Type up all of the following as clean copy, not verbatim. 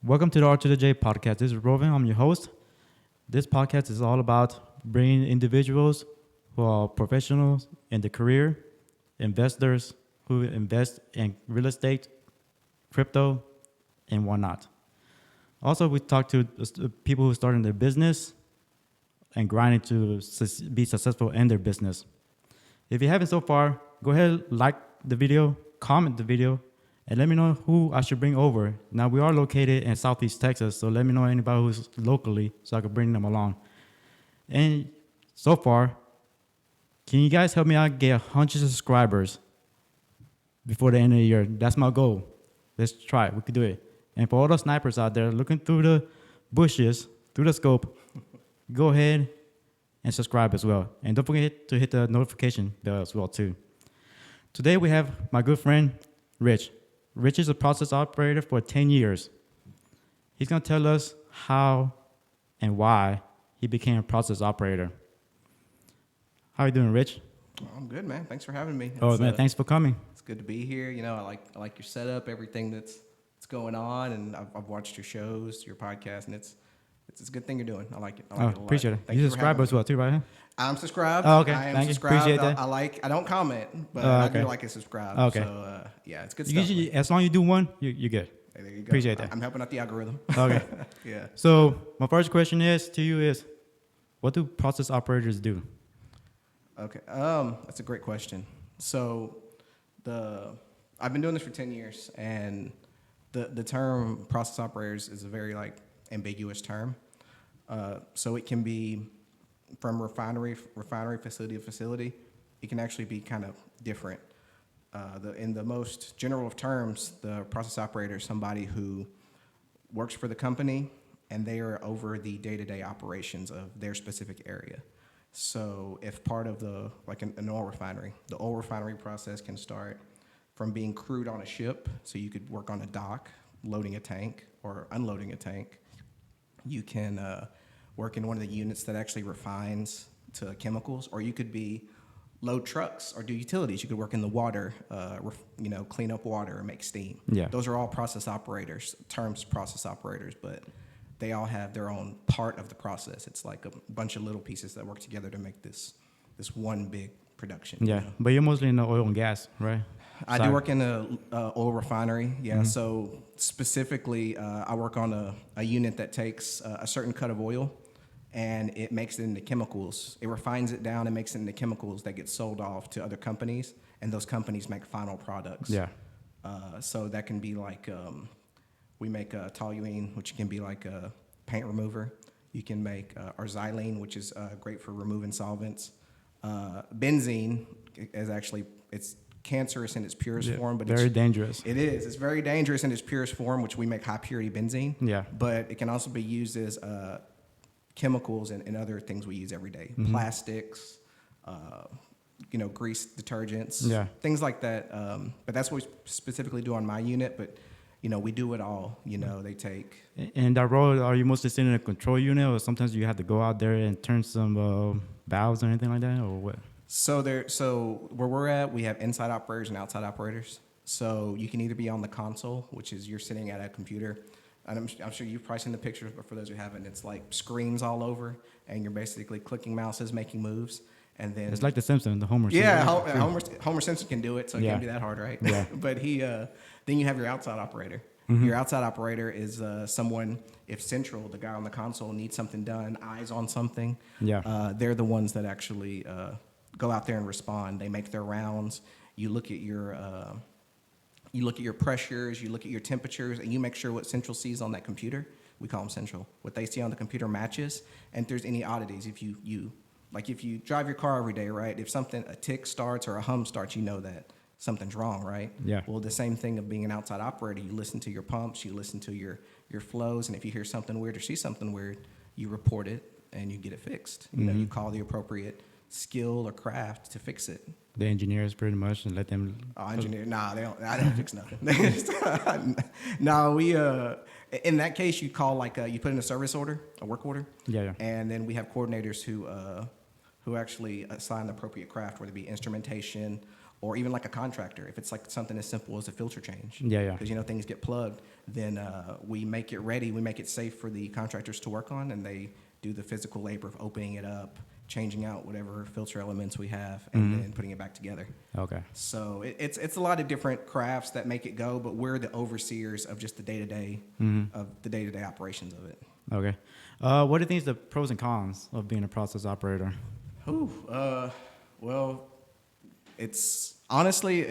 Welcome to the R to the J podcast. This is Rovan. I'm your host. This podcast is all about bringing individuals who are professionals in the career, investors who invest in real estate, crypto, and whatnot. Also, we talk to people who started their business and grinding to be successful in their business. If you haven't so far, go ahead, like the video, comment the video, and let me know who I should bring over. Now, we are located in Southeast Texas, so let me know anybody who's locally so I can bring them along. And so far, can you guys help me out get 100 subscribers before the end of the year? That's my goal. Let's try it. We could do it. And for all the snipers out there looking through the bushes, through the scope, go ahead and subscribe as well. And don't forget to hit the notification bell as well, too. Today, we have my good friend, Rich. Rich is a process operator for 10 years. He's going to tell us how and why he became a process operator. How are you doing, Rich? I'm good, man. Thanks for having me. Thanks for coming. It's good to be here. You know, I like your setup, everything that's going on, and I've watched your shows, your podcast, and it's a good thing you're doing. I like it. I like it a lot. Appreciate it. Thank You subscribe as well, too, right? I'm subscribed. Oh, okay. I am Thank you. subscribed. Appreciate that. I don't comment, but Oh, I okay. do like it subscribed. Okay. So yeah, it's good stuff. As long as you do one, you're good. Hey, there you go. Appreciate that. I'm helping out the algorithm. Okay. Yeah. So my first question to you is, what do process operators do? Okay. That's a great question. So I've been doing this for 10 years, and the term process operators is a very ambiguous term. So it can be from refinery facility to facility. It can actually be kind of different. In the most general of terms, the process operator is somebody who works for the company, and they are over the day-to-day operations of their specific area. So if part of an oil refinery, the oil refinery process can start from being crewed on a ship. So you could work on a dock, loading a tank or unloading a tank. You can work in one of the units that actually refines to chemicals, or you could load trucks or do utilities. You could work in the water, clean up water or make steam. Yeah. Those are all process operators, terms process operators, but they all have their own part of the process. It's like a bunch of little pieces that work together to make this one big production. Yeah, but you're mostly in the oil and gas, right? I do work in a oil refinery, yeah. Mm-hmm. So specifically, I work on a unit that takes a certain cut of oil, and it makes it into chemicals. It refines it down and makes it into chemicals that get sold off to other companies, and those companies make final products. Yeah. So that can be we make toluene, which can be like a paint remover. You can make our xylene, which is great for removing solvents. Benzene is it's cancerous in its purest form, but very dangerous. It is. It's very dangerous in its purest form, which we make high purity benzene. Yeah. But it can also be used as chemicals and other things we use every day. Mm-hmm. Plastics, grease detergents, things like that. But that's what we specifically do on my unit. But we do it all. They take. And that role, are you mostly sitting in a control unit, or sometimes you have to go out there and turn some valves or anything like that, or what? So where we're at, we have inside operators and outside operators. So you can either be on the console, which is you're sitting at a computer. And I'm sure you've probably seen the pictures, but for those who haven't, it's like screens all over, and you're basically clicking mouses, making moves, and then it's like the Simpsons, the Homer. Yeah, Homer Simpson can do it, so it can't be that hard, right? Yeah. But then you have your outside operator. Mm-hmm. Your outside operator is someone, if Central, the guy on the console, needs something done, eyes on something. Yeah. They're the ones that actually go out there and respond. They make their rounds. You look at your pressures, you look at your temperatures, and you make sure what Central sees on that computer. We call them Central. What they see on the computer matches, and if there's any oddities, if you drive your car every day, right? If a tick starts or a hum starts, you know that something's wrong, right? Yeah. Well, the same thing of being an outside operator, you listen to your pumps, you listen to your flows, and if you hear something weird or see something weird, you report it and you get it fixed. You call the appropriate skill or craft to fix it. The engineers pretty much, and let them. Engineer? Nah, they don't. I don't fix nothing. No, we. In that case, you call you put in a service order, a work order. Yeah. And then we have coordinators who actually assign the appropriate craft, whether it be instrumentation or even like a contractor, if it's like something as simple as a filter change. Yeah. Because, things get plugged, then we make it ready, we make it safe for the contractors to work on, and they do the physical labor of opening it up, changing out whatever filter elements we have, and then putting it back together. Okay. So it's a lot of different crafts that make it go, but we're the overseers of just the day-to-day of the day-to-day operations of it. Okay. What do you think is the pros and cons of being a process operator? Well, it's honestly,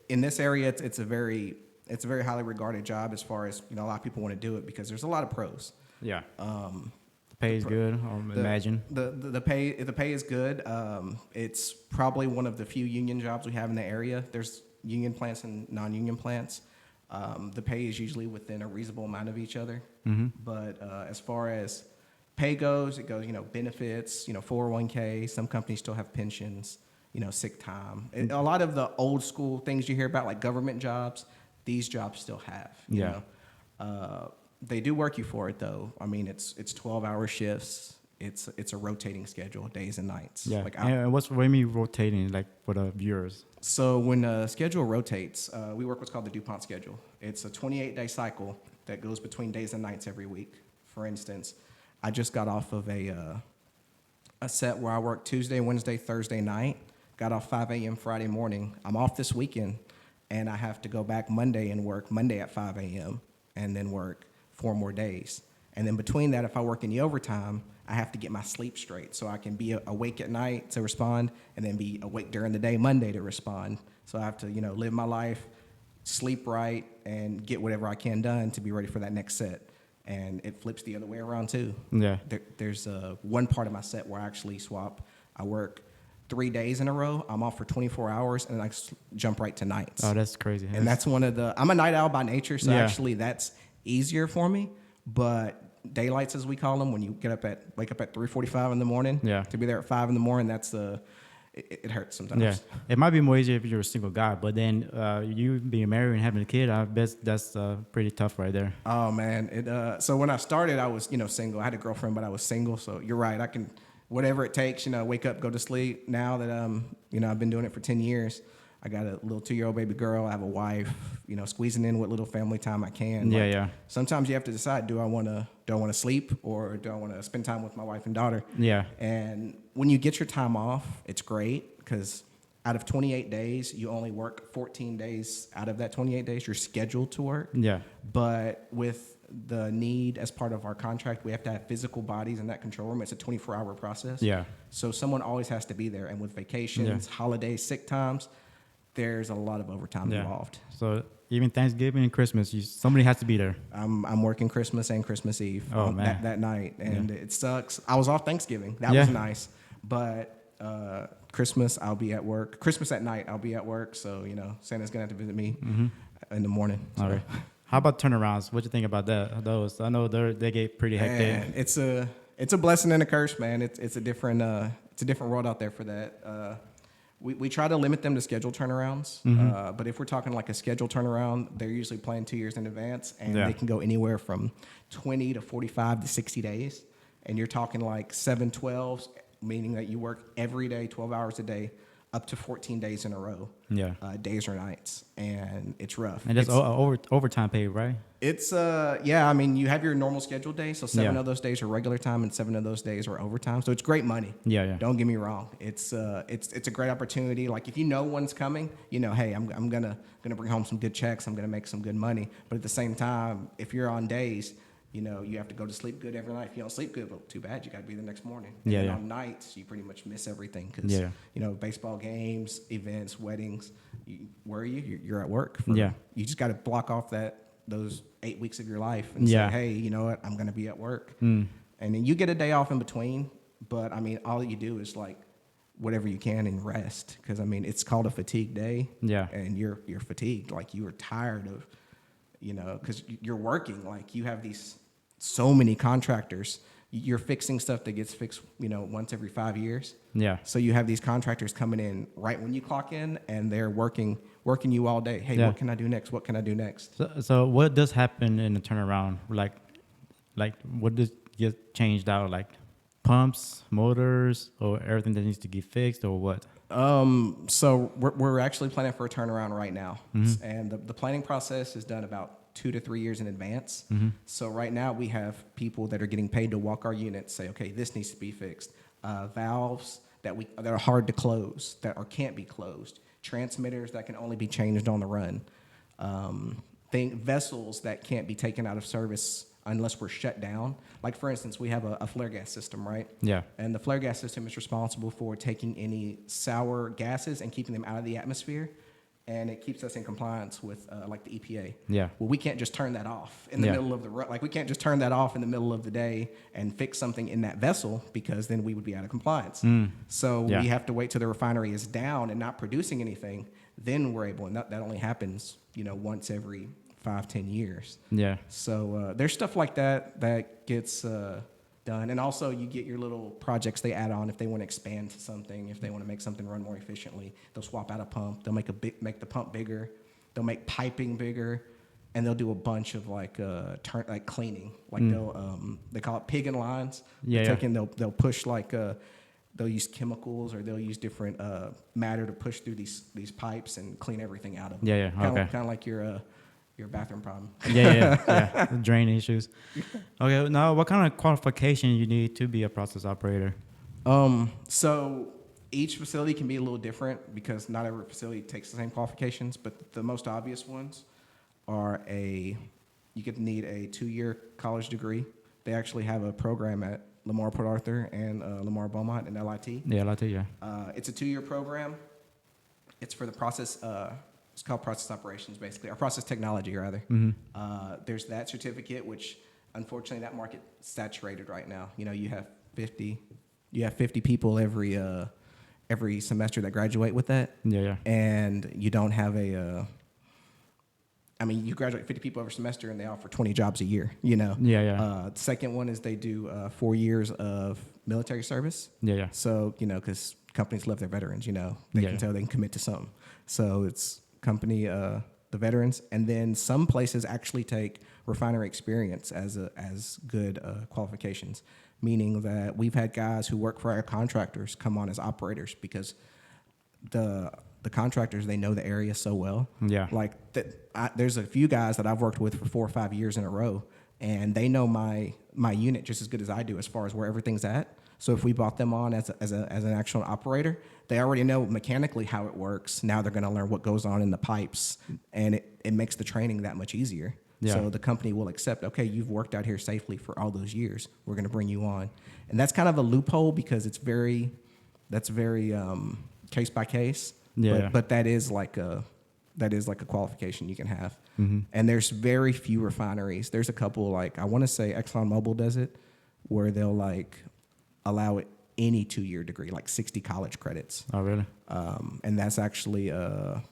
in this area, it's a very highly regarded job as far as, a lot of people want to do it because there's a lot of pros. Yeah. The pay is good, imagine. The pay is good. It's probably one of the few union jobs we have in the area. There's union plants and non-union plants. The pay is usually within a reasonable amount of each other. But as far as pay goes, it goes, benefits, 401k. Some companies still have pensions, sick time. A lot of the old school things you hear about, like government jobs, these jobs still have. You know? They do work you for it, though. I mean, it's 12-hour shifts. It's a rotating schedule, days and nights. Yeah. Like and what do you mean rotating, like for the viewers? So when the schedule rotates, we work what's called the DuPont schedule. It's a 28-day cycle that goes between days and nights every week. For instance, I just got off of a set where I work Tuesday, Wednesday, Thursday night. Got off 5 a.m. Friday morning. I'm off this weekend, and I have to go back Monday and work Monday at 5 a.m. and then work 4 more days. And then between that, if I work any overtime, I have to get my sleep straight so I can be awake at night to respond and then be awake during the day Monday to respond. So I have to, live my life, sleep right, and get whatever I can done to be ready for that next set. And it flips the other way around too. Yeah. There's one part of my set where I actually swap. I work 3 days in a row. I'm off for 24 hours, and I jump right to nights. Oh, that's crazy. And that's one of I'm a night owl by nature, so actually that's easier for me. But daylights, as we call them, when you wake up at 3:45 in the morning, to be there at 5 in the morning, that's it hurts sometimes. Yeah, it might be more easier if you're a single guy, but then you being married and having a kid, I bet that's pretty tough right there. Oh man, so when I started, I was single. I had a girlfriend, but I was single. So you're right, I can whatever it takes, wake up, go to sleep. Now that I've been doing it for 10 years. I got a little 2-year-old baby girl. I have a wife. Squeezing in what little family time I can. Sometimes you have to decide: do I want to sleep, or do I want to spend time with my wife and daughter? Yeah. And when you get your time off, it's great because out of 28 days, you only work 14 days out of that 28 days. You're scheduled to work. Yeah. But with the need as part of our contract, we have to have physical bodies in that control room. It's a 24-hour process. Yeah. So someone always has to be there. And with vacations, holidays, sick times, there's a lot of overtime involved. So even Thanksgiving and Christmas, somebody has to be there. I'm working Christmas and Christmas Eve that night, and it sucks. I was off Thanksgiving. That was nice. But Christmas, I'll be at work. Christmas at night, I'll be at work. So, Santa's going to have to visit me in the morning. So. All right. How about turnarounds? What do you think about those? I know they get pretty hectic. Man, it's a blessing and a curse, man. It's a different world out there for that. We try to limit them to scheduled turnarounds, but if we're talking like a scheduled turnaround, they're usually planned 2 years in advance, and they can go anywhere from 20 to 45 to 60 days. And you're talking like 7/12s, meaning that you work every day, 12 hours a day, up to 14 days in a row. Yeah. Days or nights, and it's rough. And that's overtime pay, right? It's I mean, you have your normal scheduled days, so 7 of those days are regular time and 7 of those days are overtime. So it's great money. Yeah. Don't get me wrong. It's a great opportunity. Like if you know one's coming, hey, I'm gonna bring home some good checks. I'm gonna make some good money. But at the same time, if you're on days, you have to go to sleep good every night. If you don't sleep good, well, too bad. You got to be the next morning. And on nights, you pretty much miss everything because, baseball games, events, weddings, where are you? You're at work. You just got to block off those 8 weeks of your life and say, hey, you know what? I'm going to be at work. And then you get a day off in between. But, I mean, all you do is, like, whatever you can and rest. Because, I mean, it's called a fatigue day. Yeah. And you're fatigued. Like, you are tired of, because you're working. Like, you have so many contractors. You're fixing stuff that gets fixed, once every 5 years. Yeah. So you have these contractors coming in right when you clock in, and they're working you all day. Hey, what can I do next? What can I do next? So what does happen in the turnaround? Like what does get changed out? Like pumps, motors, or everything that needs to get fixed, or what? So we're actually planning for a turnaround right now, and the planning process is done about 2 to 3 years in advance. So right now we have people that are getting paid to walk our units, say, okay, this needs to be fixed. Valves that are hard to close, can't be closed. Transmitters that can only be changed on the run. Vessels that can't be taken out of service unless we're shut down. Like, for instance, we have a flare gas system, right? Yeah. And the flare gas system is responsible for taking any sour gases and keeping them out of the atmosphere. And it keeps us in compliance with, like, the EPA. Yeah. Well, we can't just turn that off in the middle of the run. Like, we can't just turn that off in the middle of the day and fix something in that vessel, because then we would be out of compliance. So we have to wait till the refinery is down and not producing anything. Then we're able, and that only happens, once every 5-10 years. Yeah. So there's stuff like that gets done. And also you get your little projects they add on if they want to expand to something, if they want to make something run more efficiently. They'll swap out a pump. They'll make the pump bigger. They'll make piping bigger, and they'll do a bunch of like cleaning. Like they call it pig and lines. They'll push they'll use chemicals, or they'll use different matter to push through these pipes and clean everything out of them. Yeah. Okay. Kind of like your bathroom problem. Yeah. Drain issues. Okay. Now, what kind of qualification you need to be a process operator? So each facility can be a little different, because not every facility takes the same qualifications, but the most obvious ones are you could need a 2-year college degree. They actually have a program at Lamar Port Arthur and Lamar Beaumont and LIT. Yeah, LIT, yeah. It's a 2-year program. It's for the process. It's called process operations, basically, or process technology, rather. There's that certificate, which unfortunately that market's saturated right now. You have 50 people every semester that graduate with that. Yeah. And you don't have you graduate 50 people every semester, and they offer 20 jobs a year, Yeah. The second one is they do 4 years of military service. Yeah. So, because companies love their veterans, they can tell they can commit to something. So it's company, the veterans. And then some places actually take refinery experience as good qualifications, meaning that we've had guys who work for our contractors come on as operators, because the contractors, they know the area so well. Yeah. Like there's a few guys that I've worked with for 4 or 5 years in a row, and they know my unit just as good as I do as far as where everything's at. So if we brought them on as an actual operator, they already know mechanically how it works. Now they're going to learn what goes on in the pipes, and it makes the training that much easier. Yeah. So the company will accept, okay, you've worked out here safely for all those years. We're going to bring you on. And that's kind of a loophole, because that's very case by case. Yeah. But that is like a qualification you can have. And there's very few refineries. There's a couple, like I want to say ExxonMobil does it, where they'll like allow it any 2-year degree, like 60 college credits. Oh, really? And that's actually a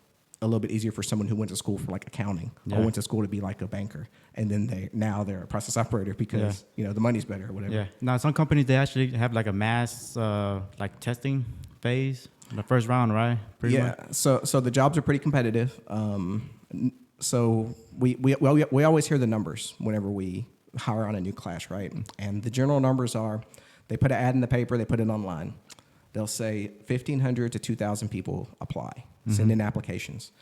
little bit easier for someone who went to school for like accounting, or went to school to be like a banker, and then they're a process operator because the money's better or whatever. Yeah. Now some companies, they actually have like a mass like testing phase, the first round, right? Pretty much. So the jobs are pretty competitive. So we always hear the numbers whenever we hire on a new class, right? And the general numbers are, they put an ad in the paper, they put it online. They'll say 1,500 to 2,000 people apply, send in applications.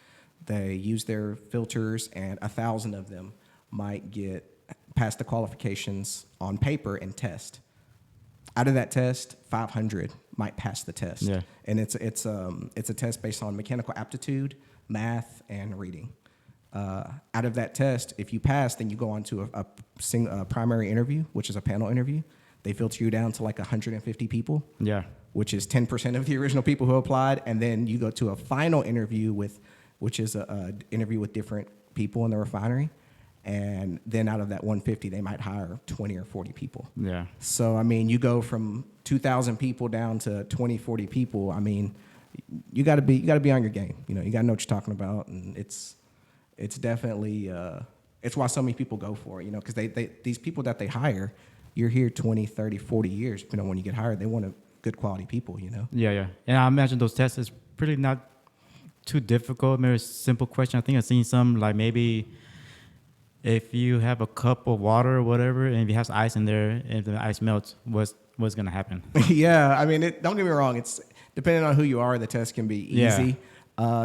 They use their filters, and 1,000 of them might get past the qualifications on paper and test. Out of that test, 500 might pass the test. Yeah. And it's a test based on mechanical aptitude, math, and reading. Out of that test, if you pass, then you go on to a primary interview, which is a panel interview. They filter you down to like 150 people. Yeah. Which is 10% of the original people who applied, and then you go to a final interview which is a interview with different people in the refinery, and then out of that 150, they might hire 20 or 40 people. Yeah. So you go from 2,000 people down to 20, 40 people. You got to be on your game. You got to know what you're talking about, and it's definitely it's why so many people go for it. Because these people that they hire, you're here 20, 30, 40 years. When you get hired, they want good quality people. Yeah. And I imagine those tests is pretty not too difficult. Maybe a simple question. I think I've seen some, like maybe if you have a cup of water or whatever, and if you have ice in there, and the ice melts, what's going to happen? Yeah, don't get me wrong. depending on who you are, the test can be Yeah. easy.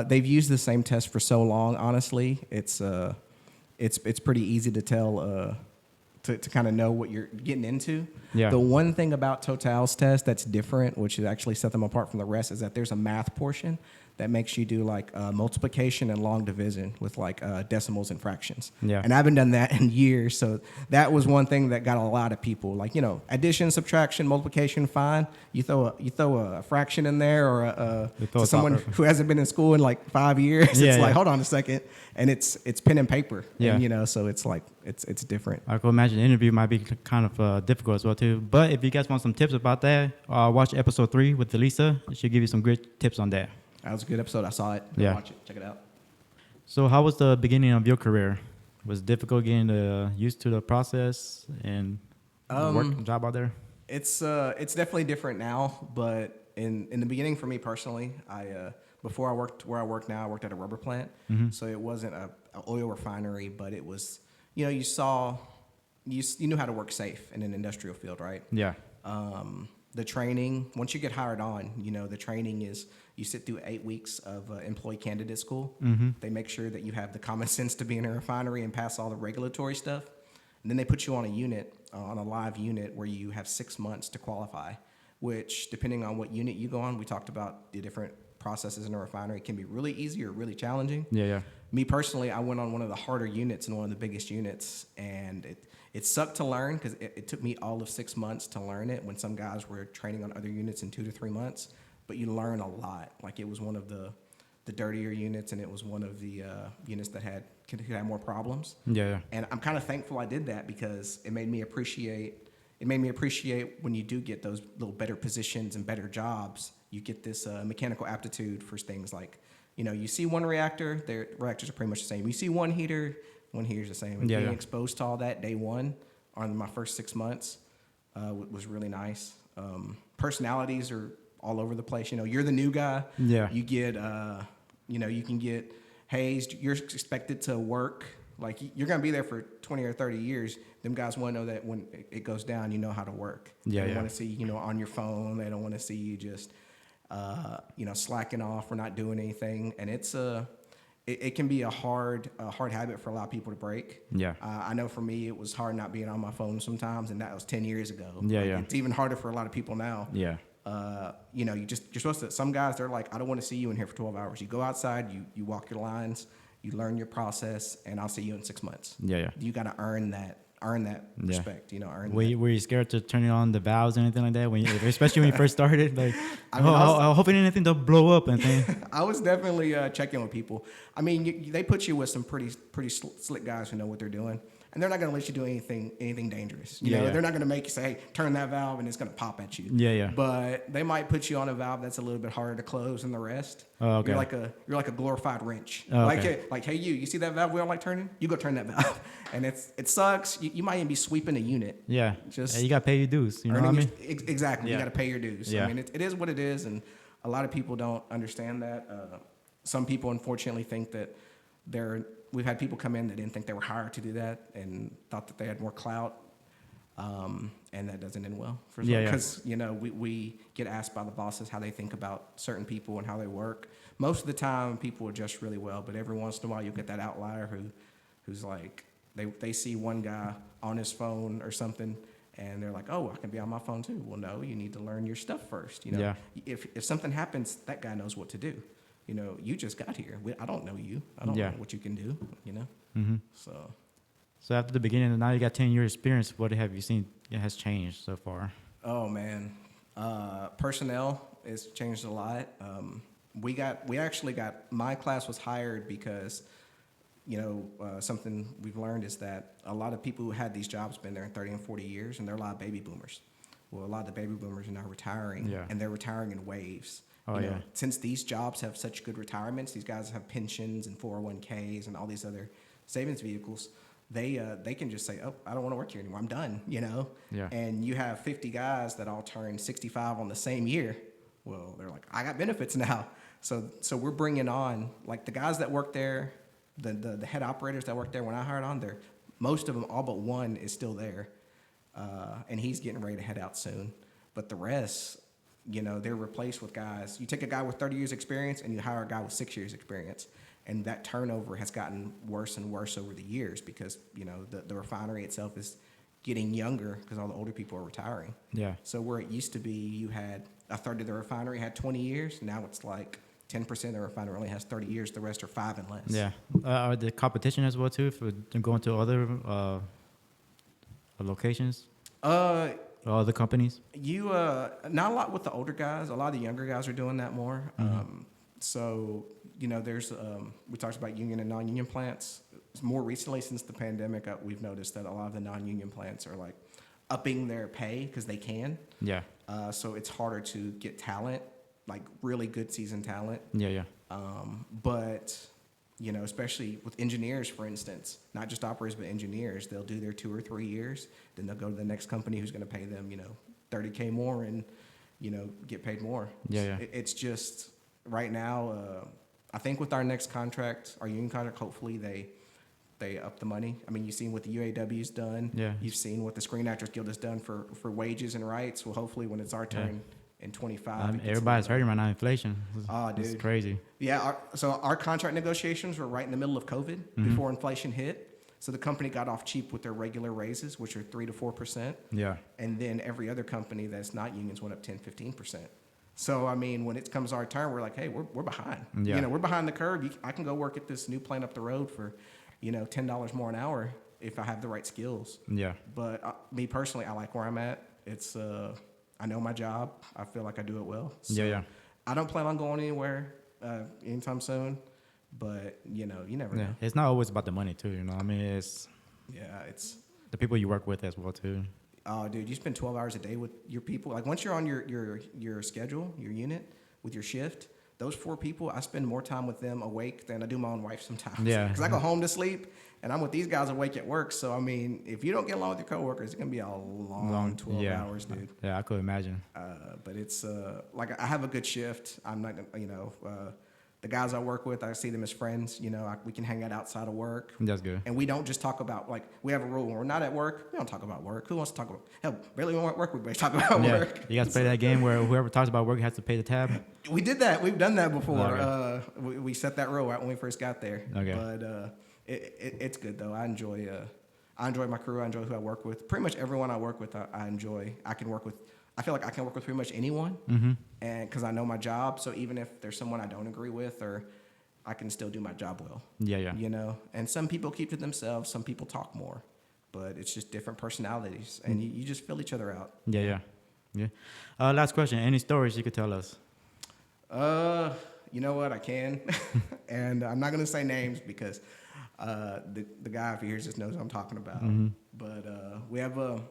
They've used the same test for so long. Honestly, it's pretty easy to tell to kind of know what you're getting into. Yeah. The one thing about Total's test that's different, which has actually set them apart from the rest, is that there's a math portion that makes you do like multiplication and long division with like decimals and fractions. Yeah. And I haven't done that in years, so that was one thing that got a lot of people. Like, you know, addition, subtraction, multiplication, fine. You throw a fraction in there, or You throw to a someone dollar. who hasn't been in school in like 5 years. Yeah, It's like, yeah. hold on a second, and it's pen and paper. Yeah. And, you know, so it's like it's different. I could imagine the interview might be kind of difficult as well too. But if you guys want some tips about that, watch episode 3 with Elisa. She'll give you some great tips on that. That was a good episp. I saw it. Go Yeah. watch it. Check it out. So how was the beginning of your career? Was it difficult getting used to the process and work job out there? It's definitely different now, but in the beginning for me personally, before I worked where I work now, I worked at a rubber plant. Mm-hmm. So it wasn't a oil refinery, but it was, you know, you knew how to work safe in an industrial field, right? Yeah. The training, once you get hired on, you know, the training is you sit through 8 weeks of employee candidate school. Mm-hmm. They make sure that you have the common sense to be in a refinery and pass all the regulatory stuff. And then they put you on a unit, on a live unit where you have 6 months to qualify, which depending on what unit you go on, we talked about the different processes in a refinery. It can be really easy or really challenging. Yeah, yeah. Me personally, I went on one of the harder units and one of the biggest units, and it sucked to learn because it took me all of 6 months to learn it when some guys were training on other units in 2 to 3 months. But you learn a lot. Like, it was one of the dirtier units, and it was one of the units that could have more problems. Yeah, yeah. And I'm kind of thankful I did that because it made me appreciate when you do get those little better positions and better jobs, you get this mechanical aptitude for things like, you know, you see one reactor, their reactors are pretty much the same. You see one heater's the same. And Yeah, being yeah. exposed to all that day one on my first 6 months was really nice. Personalities are all over the place. You know, you're the new guy. Yeah. You get, you can get hazed. You're expected to work. Like, you're going to be there for 20 or 30 years. Them guys want to know that when it goes down, you know how to work. Yeah, They yeah. want to see you, on your phone. They don't want to see you just, slacking off or not doing anything. And it can be a hard habit for a lot of people to break. Yeah. I know for me, it was hard not being on my phone sometimes, and that was 10 years ago. Yeah, Like, yeah. It's even harder for a lot of people now. Yeah. You're supposed to, some guys, they're like, I don't want to see you in here for 12 hours. You go outside, you walk your lines, you learn your process, and I'll see you in 6 months. Yeah, yeah. You got to earn that respect, earn that. Were you scared to turn on the valves or anything like that? Especially when you first started? Like, I mean, I was hoping anything to blow up and thing. I was definitely checking with people. I mean, they put you with some pretty slick guys who know what they're doing. And they're not going to let you do anything dangerous. You know, Yeah. they're not going to make you say, hey, turn that valve, and it's going to pop at you. Yeah, yeah. But they might put you on a valve that's a little bit harder to close than the rest. Oh, okay. You're like a glorified wrench. Oh, like, okay. hey, you see that valve we don't like turning? You go turn that valve. And it sucks. You might even be sweeping a unit. Yeah. Just you got to pay your dues. You know what I mean? Exactly. Yeah. You got to pay your dues. Yeah. I mean, it is what it is, and a lot of people don't understand that. Some people, unfortunately, think that we've had people come in that didn't think they were hired to do that and thought that they had more clout, and that doesn't end well. Because, we get asked by the bosses how they think about certain people and how they work. Most of the time, people adjust really well, but every once in a while, you get that outlier who's like, they see one guy on his phone or something, and they're like, oh, I can be on my phone too. Well, no, you need to learn your stuff first. Yeah. If something happens, that guy knows what to do. You just got here. I don't know you. I don't know what you can do, Mm-hmm. So after the beginning, and now you got 10 years experience, what have you seen has changed so far? Oh, man. Personnel has changed a lot. My class was hired because, something we've learned is that a lot of people who had these jobs been there 30 and 40 years, and they're a lot of baby boomers. Well, a lot of the baby boomers are now retiring, and they're retiring in waves. Since these jobs have such good retirements, these guys have pensions and 401ks and all these other savings vehicles. They can just say, oh, I don't want to work here anymore. I'm done, Yeah. And you have 50 guys that all turn 65 on the same year. Well, they're like, I got benefits now. So we're bringing on, like, the guys that work there, the head operators that work there when I hired on there, most of them, all but one, is still there. And he's getting ready to head out soon. But the rest, they're replaced with guys. You take a guy with 30 years experience and you hire a guy with 6 years experience. And that turnover has gotten worse and worse over the years because, the refinery itself is getting younger because all the older people are retiring. Yeah. So where it used to be you had a third of the refinery had 20 years, now it's like 10% of the refinery only has 30 years, the rest are 5 and less. Yeah. Are the competition as well too for going to other locations? Other companies? Not a lot with the older guys. A lot of the younger guys are doing that more. So, there's, we talked about union and non-union plants. More recently, since the pandemic, we've noticed that a lot of the non-union plants are like upping their pay because they can. Yeah. So it's harder to get talent, like really good seasoned talent. Yeah. But, especially with engineers, for instance, not just operators, but engineers, they'll do their 2 or 3 years. Then they'll go to the next company who's going to pay them, $30K more and, get paid more. Yeah. It's just right now, I think with our next contract, our union contract, hopefully they up the money. I mean, you've seen what the UAW's done. Yeah. You've seen what the Screen Actors Guild has done for wages and rights. Well, hopefully when it's our turn in 25. Everybody's hurting right now. Inflation. Dude. It's crazy. Yeah. So our contract negotiations were right in the middle of COVID before inflation hit. So the company got off cheap with their regular raises, which are 3 to 4%. Yeah. And then every other company that's not unions went up 10, 15%. So, I mean, when it comes our turn, we're like, hey, we're behind. Yeah. We're behind the curve. I can go work at this new plant up the road for, $10 more an hour if I have the right skills. Yeah. But me personally, I like where I'm at. It's, I know my job. I feel like I do it well. So Yeah. I don't plan on going anywhere anytime soon. But, you never know. It's not always about the money too, I mean, it's It's the people you work with as well too. Oh, dude, you spend 12 hours a day with your people. Like once you're on your schedule, your unit, with your shift, those 4 people, I spend more time with them awake than I do my own wife sometimes. Yeah. Because I go home to sleep, and I'm with these guys awake at work. So, I mean, if you don't get along with your coworkers, it's going to be a long 12 hours, dude. Yeah, I could imagine. But it's, like, I have a good shift. I'm not, the guys I work with, I see them as friends. We can hang out outside of work. That's good. And we don't just talk about, like, we have a rule when we're not at work, we don't talk about work. Who wants to talk about, hell, barely when we're at work, we talk about work. You guys play that game where whoever talks about work has to pay the tab? We did that. We've done that before. Okay. We set that rule right when we first got there. Okay. But it's good, though. I enjoy my crew. I enjoy who I work with. Pretty much everyone I work with, I enjoy. I feel like I can work with pretty much anyone, and because I know my job. So even if there's someone I don't agree with, or I can still do my job well. Yeah. And some people keep to themselves. Some people talk more, but it's just different personalities, and you just fill each other out. Yeah. Last question. Any stories you could tell us? You know what? I can, and I'm not gonna say names because the guy if he hears this knows what I'm talking about. But we have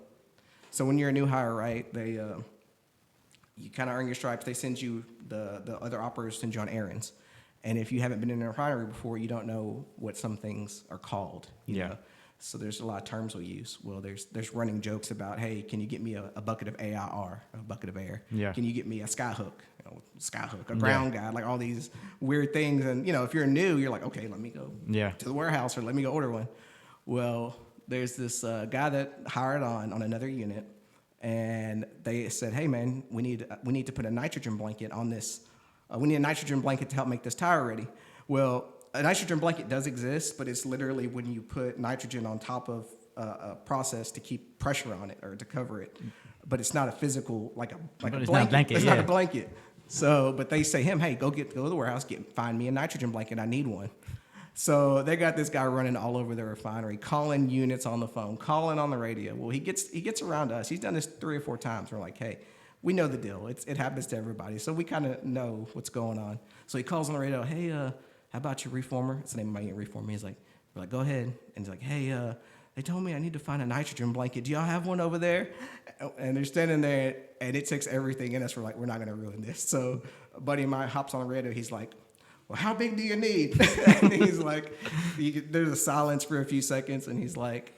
So when you're a new hire, right, you kind of earn your stripes. They send you, the other operators send you on errands. And if you haven't been in a refinery before, you don't know what some things are called. You know? So there's a lot of terms we use. Well, there's running jokes about, hey, can you get me a bucket of AIR, a bucket of air? Yeah. Can you get me a skyhook, a ground guide, like all these weird things. And, if you're new, you're like, okay, let me go to the warehouse or let me go order one. Well, there's this guy that hired on another unit, and they said, hey, man, we need to put a nitrogen blanket on this. We need a nitrogen blanket to help make this tire ready. Well, a nitrogen blanket does exist, but it's literally when you put nitrogen on top of a process to keep pressure on it or to cover it. But it's not a physical, like a blanket. Not a blanket. It's not a blanket. So, but they say him, hey, go to the warehouse, find me a nitrogen blanket. I need one. So they got this guy running all over the refinery, calling units on the phone, calling on the radio. Well, he gets around us. He's done this 3 or 4 times. We're like, hey, we know the deal. It happens to everybody. So we kind of know what's going on. So he calls on the radio, hey, how about your reformer? It's the name of my unit, reformer. We're like, go ahead. And he's like, hey, they told me I need to find a nitrogen blanket. Do y'all have one over there? And they're standing there, and it takes everything in us. We're like, we're not going to ruin this. So a buddy of mine hops on the radio. He's like, well, how big do you need? And he's like, there's a silence for a few seconds, and he's like,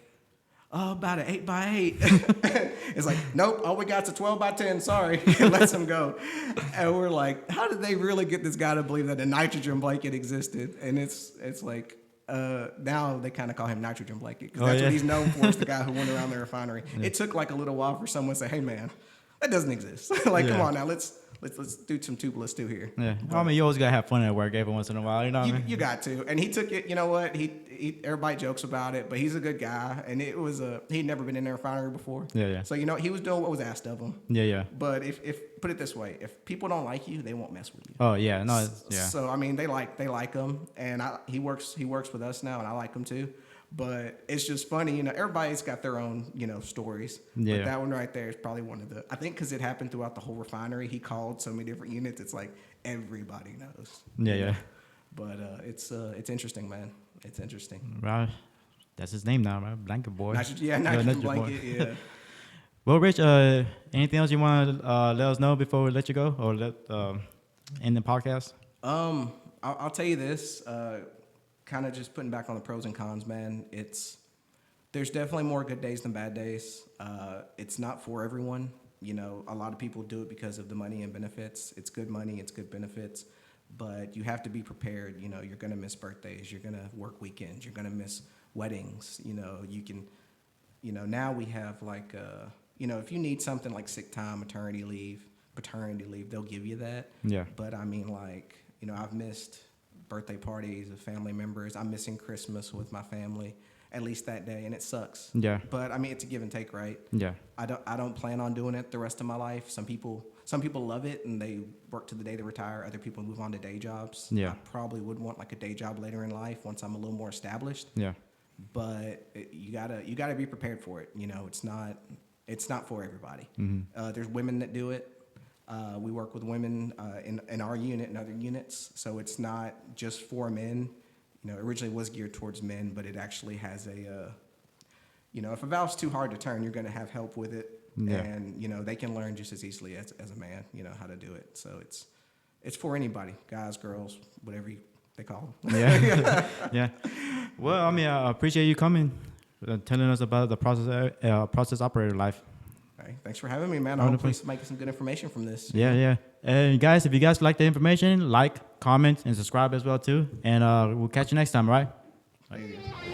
oh, about an 8x8. It's like, nope, all we got's a 12x10, sorry. Lets him go. And we're like, how did they really get this guy to believe that a nitrogen blanket existed? And it's like, now they kind of call him nitrogen blanket, because that's what he's known for, is the guy who went around the refinery. Yeah. It took like a little while for someone to say, hey, man, that doesn't exist. Come on now, let's let's do some tubeless too here. Yeah. But, I mean, you always gotta have fun at work every once in a while. You know what I mean? you got to, and he took it. You know what? He everybody jokes about it, but he's a good guy, and it was he'd never been in a refinery before. Yeah. So he was doing what was asked of him. Yeah. But if put it this way, if people don't like you, they won't mess with you. Oh yeah. No. Yeah. So I mean, they like him, and he works with us now, and I like him too. But it's just funny, everybody's got their own, stories. Yeah. But that one right there is probably one of the, I think because it happened throughout the whole refinery. He called so many different units. It's like everybody knows. Yeah. But it's interesting, man. It's interesting. Right. That's his name now, right? Blanket Boy. Not just Your blanket, boy. yeah. Well, Rich, anything else you want to let us know before we let you go or end the podcast? I'll tell you this, kind of just putting back on the pros and cons, man. There's definitely more good days than bad days. It's not for everyone. A lot of people do it because of the money and benefits. It's good money, it's good benefits, but you have to be prepared. You're going to miss birthdays, you're going to work weekends, you're going to miss weddings. You can, now we have like, if you need something like sick time, maternity leave, paternity leave, they'll give you that. Yeah. But I mean, like, I've missed birthday parties of family members. I'm missing Christmas with my family, at least that day, and it sucks. Yeah. But I mean, it's a give and take, right? Yeah. I don't plan on doing it the rest of my life. Some people love it and they work to the day they retire. Other people move on to day jobs. Yeah. I probably would want like a day job later in life once I'm a little more established. Yeah. But you gotta be prepared for it. It's not for everybody. Mm-hmm. There's women that do it. We work with women in our unit and other units, so it's not just for men. Originally it was geared towards men, but it actually has if a valve's too hard to turn, you're going to have help with it, and they can learn just as easily as a man, how to do it. So it's for anybody, guys, girls, whatever they call them. Yeah. Yeah. Well, I mean, I appreciate you coming, telling us about the process operator life. Right. Thanks for having me, man. I hope we're making some good information from this. Yeah. And guys, if you guys like the information, like, comment, and subscribe as well too. And we'll catch you next time, right? There you go.